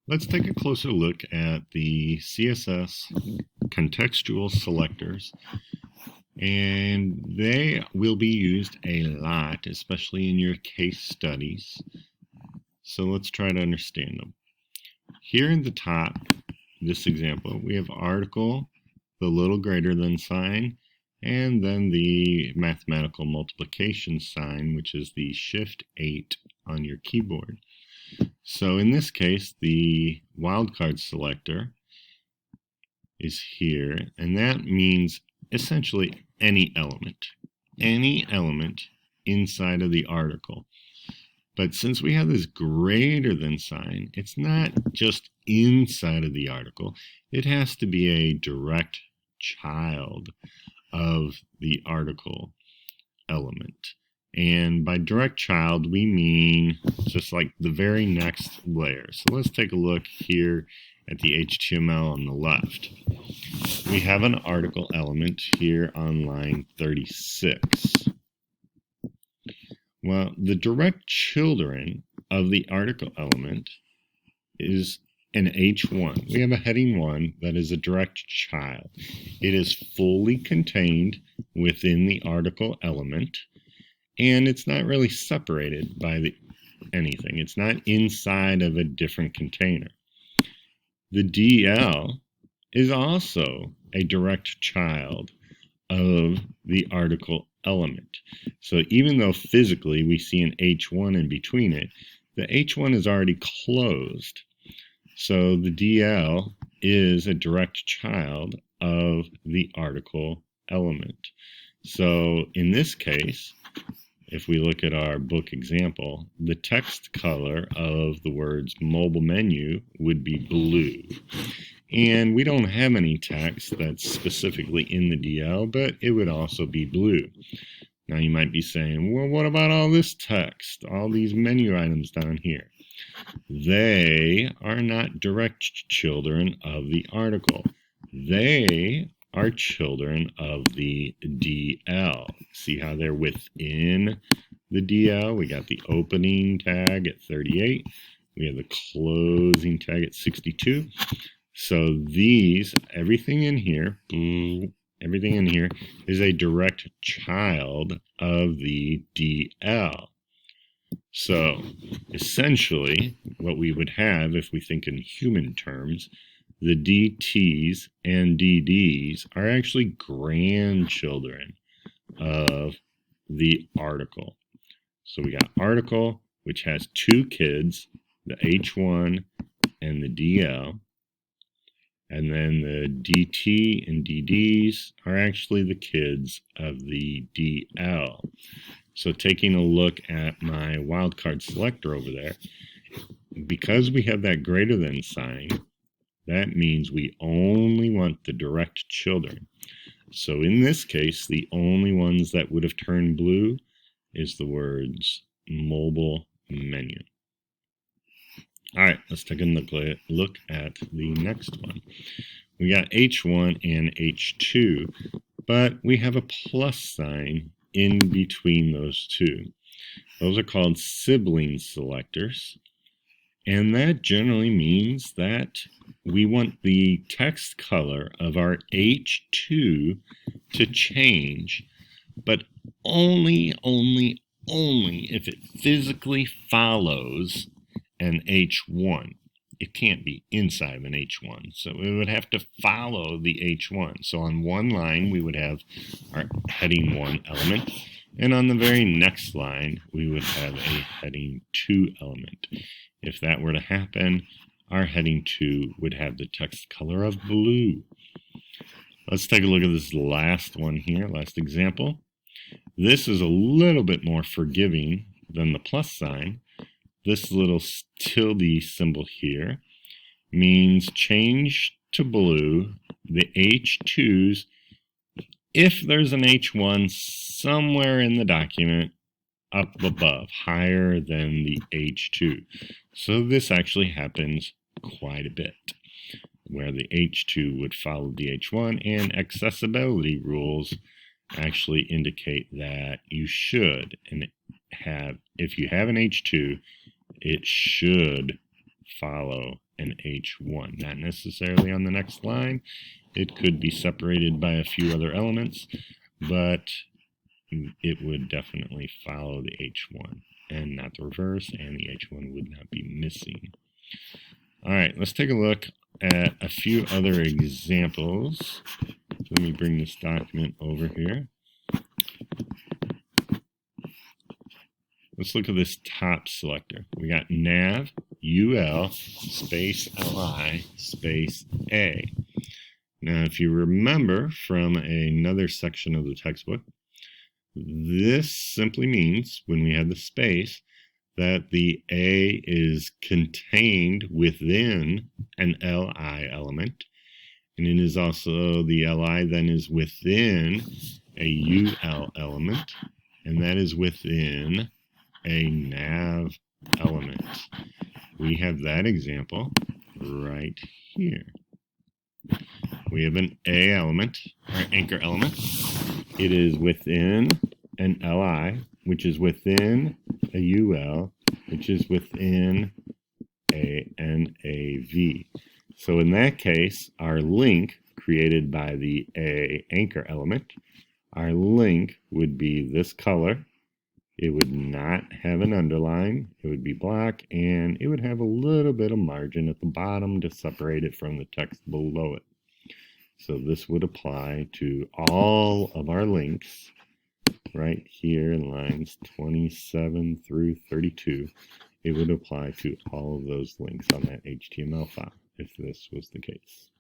Let's take a closer look at the CSS contextual selectors, and they will be used a lot, especially in your case studies. So let's try to understand them. Here in the top, this example, we have article, the little greater than sign, and then the mathematical multiplication sign, which is the Shift 8 on your keyboard. So in this case, the wildcard selector is here, and that means essentially any element inside of the article. But since we have this greater than sign, it's not just inside of the article. It has to be a direct child of the article element. And by direct child, we mean just like the very next layer. So let's take a look here at the HTML on the left. We have an article element here on line 36. Well, the direct children of the article element is an H1. We have a heading 1 that is a direct child. It is fully contained within the article element, and it's not really separated by anything. It's not inside of a different container. The DL is also a direct child of the article element. So even though physically we see an H1 in between it, the H1 is already closed. So the DL is a direct child of the article element. So in this case, if we look at our book example, the text color of the words mobile menu would be blue. And we don't have any text that's specifically in the DL, but it would also be blue. Now you might be saying, well, what about all this text, all these menu items down here? They are not direct children of the article. They are children of the DL. See how they're within the DL? We got the opening tag at 38. We have the closing tag at 62. So these, everything in here is a direct child of the DL. So essentially, what we would have, if we think in human terms, the DTs and DDs are actually grandchildren of the article. So we got article, which has two kids, the H1 and the DL. And then the DT and DDs are actually the kids of the DL. So taking a look at my wildcard selector over there, because we have that greater than sign, that means we only want the direct children. So in this case, the only ones that would have turned blue is the words mobile menu. All right, let's take a look at the next one. We got H1 and H2, but we have a plus sign in between those two. Those are called sibling selectors, and that generally means that we want the text color of our H2 to change, but only if it physically follows an H1. It can't be inside of an H1, so it would have to follow the H1. So on one line we would have our heading 1 element, and on the very next line we would have a heading 2 element. If that were to happen, our heading 2 would have the text color of blue. Let's take a look at this last one here, last example. This is a little bit more forgiving than the plus sign. This little tilde symbol here means change to blue the H2s if there's an H1 somewhere in the document up above, higher than the H2. So this actually happens quite a bit, where the H2 would follow the H1, and accessibility rules actually indicate that you should, and if you have an H2, it should follow an H1. Not necessarily on the next line. It could be separated by a few other elements, but it would definitely follow the H1 and not the reverse, and the H1 would not be missing. All right, let's take a look at a few other examples. So let me bring this document over here. Let's look at this top selector. We got nav ul space li space a. Now, if you remember from another section of the textbook, this simply means when we have the space that the A is contained within an LI element, and it is also the LI then is within a UL element, and that is within a nav element. We have that example right here. We have an A element, or anchor element. It is within an LI, which is within a UL, which is within a NAV. So in that case, our link created by the A anchor element, our link would be this color. It would not have an underline. It would be black, and it would have a little bit of margin at the bottom to separate it from the text below it. So this would apply to all of our links right here in lines 27 through 32. It would apply to all of those links on that HTML file if this was the case.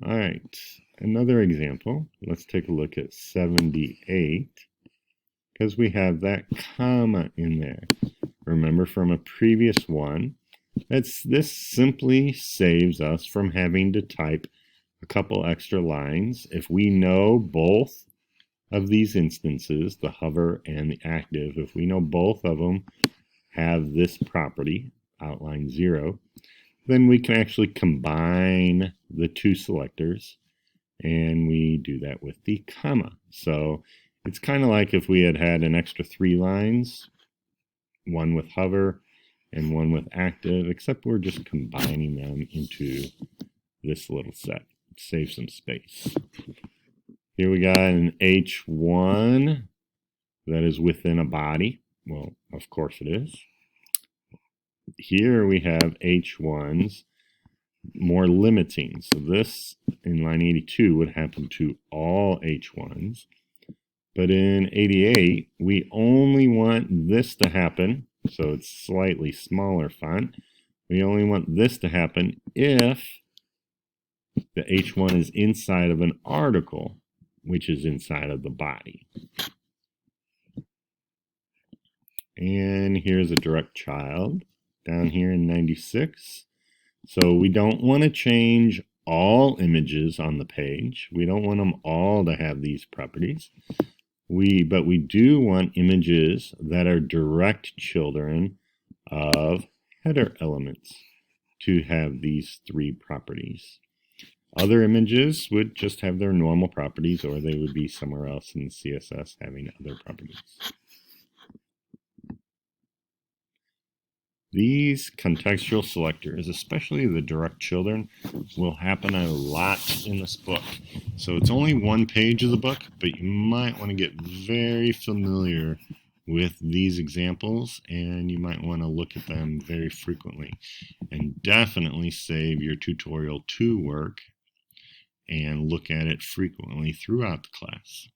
All right, another example. Let's take a look at 78 because we have that comma in there. Remember from a previous one, this simply saves us from having to type a couple extra lines. If we know both of these instances, the hover and the active, if we know both of them have this property, outline 0, then we can actually combine the two selectors, and we do that with the comma. So it's kind of like if we had an extra 3 lines, one with hover and one with active, except we're just combining them into this little set. Save some space. Here we got an H1 that is within a body. Well, of course it is. Here we have H1s more limiting. So this in line 82 would happen to all H1s. But in 88, we only want this to happen. So it's slightly smaller font. We only want this to happen if the H1 is inside of an article, which is inside of the body. And here's a direct child down here in 96. So we don't want to change all images on the page. We don't want them all to have these properties. But we do want images that are direct children of header elements to have these 3 properties. Other images would just have their normal properties, or they would be somewhere else in CSS having other properties. These contextual selectors, especially the direct children, will happen a lot in this book. So it's only one page of the book, but you might want to get very familiar with these examples, and you might want to look at them very frequently. And definitely save your tutorial 2 work and look at it frequently throughout the class.